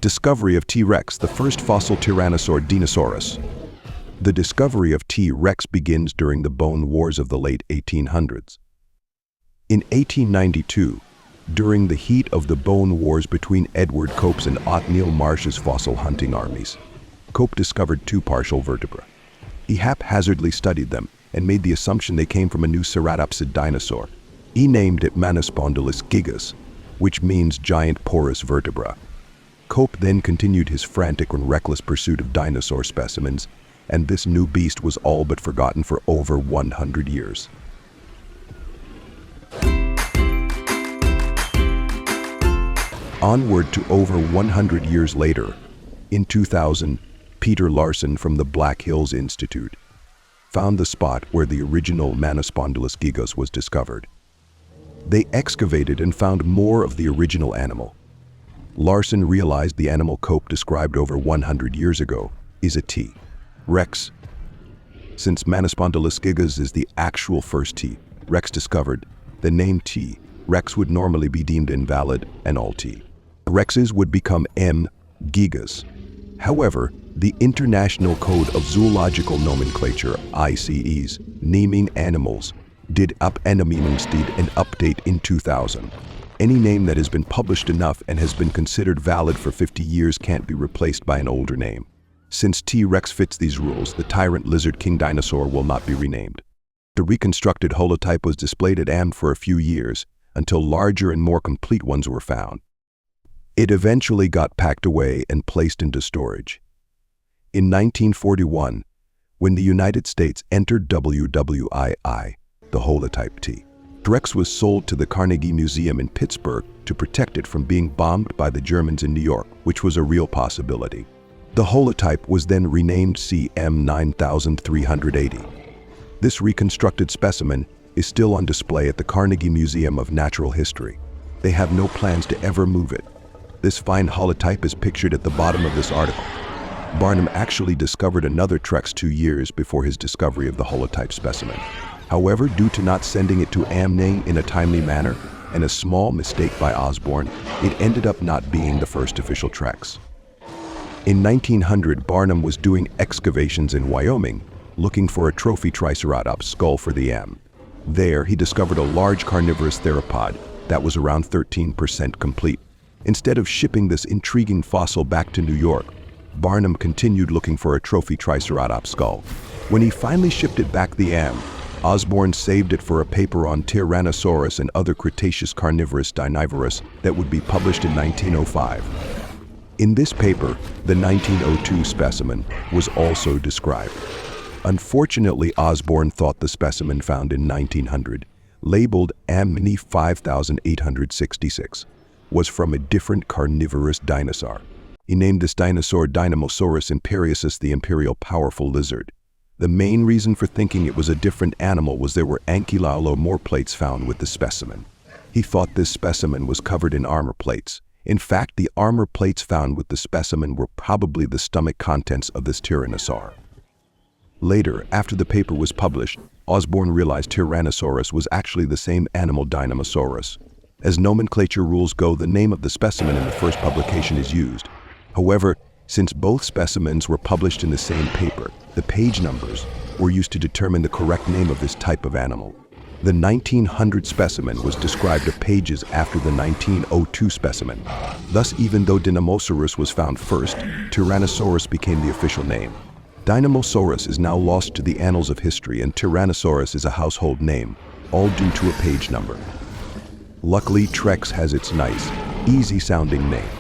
Discovery of T-Rex, the first fossil Tyrannosaur Dinosaurus. The discovery of T-Rex begins during the Bone Wars of the late 1800s. In 1892, during the heat of the Bone Wars between Edward Cope's and Othniel Marsh's fossil hunting armies, Cope discovered two partial vertebrae. He haphazardly studied them and made the assumption they came from a new ceratopsid dinosaur. He named it Manispondylus gigas, which means giant porous vertebra. Cope then continued his frantic and reckless pursuit of dinosaur specimens, and this new beast was all but forgotten for over 100 years. Onward to over 100 years later, in 2000, Peter Larson from the Black Hills Institute found the spot where the original Manispondylus gigas was discovered. They excavated and found more of the original animal. Larson realized the animal Cope described over 100 years ago is a T-Rex. Since Manispondylus gigas is the actual first T-Rex discovered, the name T-Rex would normally be deemed invalid and all T-Rexes would become M. gigas. However, the International Code of Zoological Nomenclature, ICE's, naming animals did an update in 2000. Any name that has been published enough and has been considered valid for 50 years can't be replaced by an older name. Since T-Rex fits these rules, the tyrant lizard king dinosaur will not be renamed. The reconstructed holotype was displayed at AM for a few years, until larger and more complete ones were found. It eventually got packed away and placed into storage. In 1941, when the United States entered WWII, the holotype T-Rex was sold to the Carnegie Museum in Pittsburgh to protect it from being bombed by the Germans in New York, which was a real possibility. The holotype was then renamed CM9380. This reconstructed specimen is still on display at the Carnegie Museum of Natural History. They have no plans to ever move it. This fine holotype is pictured at the bottom of this article. Barnum actually discovered another T-Rex 2 years before his discovery of the holotype specimen. However, due to not sending it to AMNA in a timely manner and a small mistake by Osborne, it ended up not being the first official T-Rex. In 1900, Barnum was doing excavations in Wyoming, looking for a trophy Triceratops skull for the AM. There, he discovered a large carnivorous theropod that was around 13% complete. Instead of shipping this intriguing fossil back to New York, Barnum continued looking for a trophy Triceratops skull. When he finally shipped it back the AM, Osborne saved it for a paper on Tyrannosaurus and other Cretaceous carnivorous dinosaurs that would be published in 1905. In this paper, the 1902 specimen was also described. Unfortunately, Osborne thought the specimen found in 1900, labeled Amni 5866, was from a different carnivorous dinosaur. He named this dinosaur Dinosaurus imperiosus, the imperial powerful lizard. The main reason for thinking it was a different animal was there were ankylosing plates found with the specimen. He thought this specimen was covered in armor plates. In fact, the armor plates found with the specimen were probably the stomach contents of this Tyrannosaur. Later, after the paper was published, Osborne realized Tyrannosaurus was actually the same animal, Dinosaurus. As nomenclature rules go, the name of the specimen in the first publication is used. However, since both specimens were published in the same paper, the page numbers were used to determine the correct name of this type of animal. The 1900 specimen was described a pages after the 1902 specimen. Thus, even though Dinosaurus was found first, Tyrannosaurus became the official name. Dinosaurus is now lost to the annals of history, and Tyrannosaurus is a household name, all due to a page number. Luckily, T-Rex has its nice, easy-sounding name.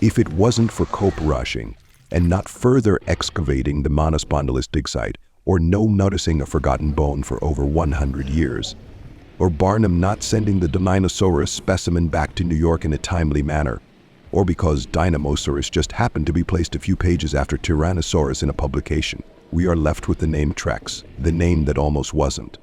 If it wasn't for Cope rushing and not further excavating the Manispondylus dig site, or no noticing a forgotten bone for over 100 years, or Barnum not sending the Dinosaurus specimen back to New York in a timely manner, or because Dinosaurus just happened to be placed a few pages after Tyrannosaurus in a publication, we are left with the name T-Rex, the name that almost wasn't.